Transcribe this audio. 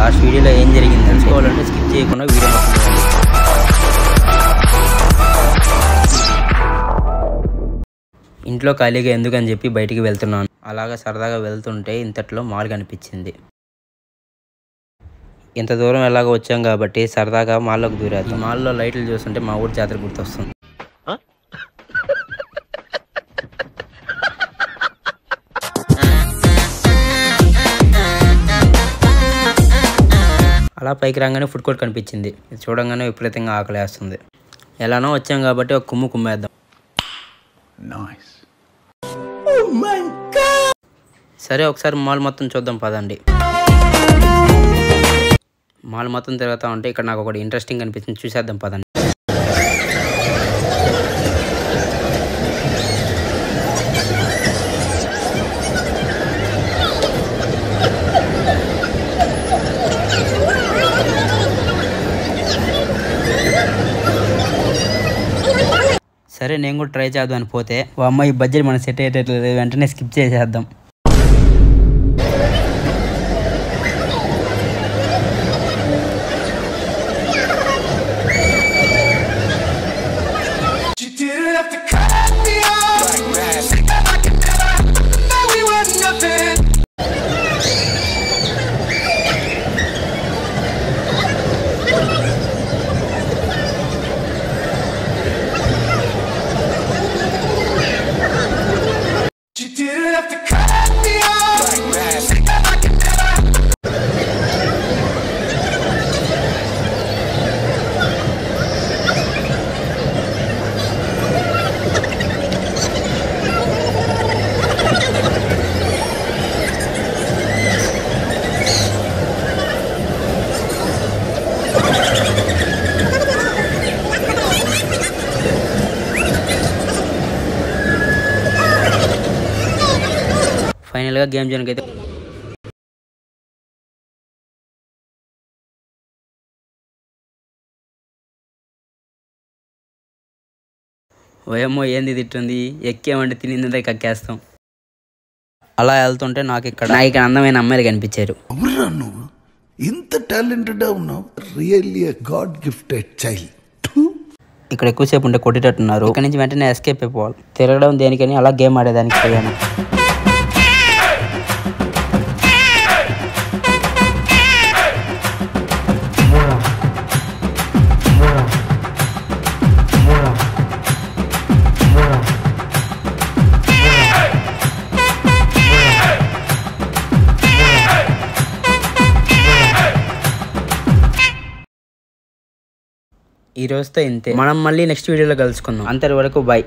Last వీడియోలో ఏం జరిగింది తెలుసుకోవాలంటే స్కిప్ చేయకుండా వీడియో మొత్తం చూడండి. ఇంట్లో ఖాళీగా ఎందుకని చెప్పి బయటికి వెళ్తున్నాను. అలాగా సరదాగా వెళ్తుంటే ఇంతట్లో మాల్ కనిపించింది. ఇంత దూరం ఎలాగో వచ్చాం కాబట్టి సరదాగా మాల్లోకి దూరారు. ఈ మాల్లో లైట్లు చూస్తుంటే మా ఊరి జాతర గుర్తొస్తుంది. అలా పైకి రాగానే ఫుడ్ కోర్ట్ కనిపించింది. ఇది చూడంగానే విపరీతంగా ఆకలేస్తుంది. ఎలానో వచ్చాం కాబట్టి ఒక కుమ్ము కుమ్మేద్దాం. సరే ఒకసారి మాల్ మొత్తం చూద్దాం పదండి. మాల్ మొత్తం తిరుగుతూ ఉంటే ఇక్కడ నాకు ఒకటి ఇంట్రెస్టింగ్ అనిపించింది, చూసేద్దాం పదండి. సరే నేను కూడా ట్రై చేద్దాం అని పోతే ఓ అమ్మాయి బడ్జెట్ మన సెట్ అయ్యేటట్లేదు, వెంటనే స్కిప్ చేసేద్దాం. ఫైనల్గా గేమ్ జోన్కి అయితే ఓయమ్మో ఏంది తిట్టుంది, ఎక్కేమంటే తినిందంటే కక్కేస్తాం. అలా వెళ్తుంటే నాకు ఇక్కడ అందమైన అమ్మాయిలు కనిపించారు. నువ్వు ఇంత టాలెంటెడ్ ఉన్నావు, రియల్లీ గాడ్ గిఫ్టెడ్ చైల్డ్. ఇక్కడ ఎక్కువసేపు ఉంటే కొట్టేటట్టున్నారు. ఇక్కడ నుంచి వెంటనే ఎస్కేప్ అయిపోవాలి. తిరగడం దేనికని అలా గేమ్ ఆడేదానికి పోయాను. ఈ రోజుతో ఇంతే. మనం మళ్ళీ నెక్స్ట్ వీడియోలో కలుసుకుందాం. అంతవరకు బాయ్.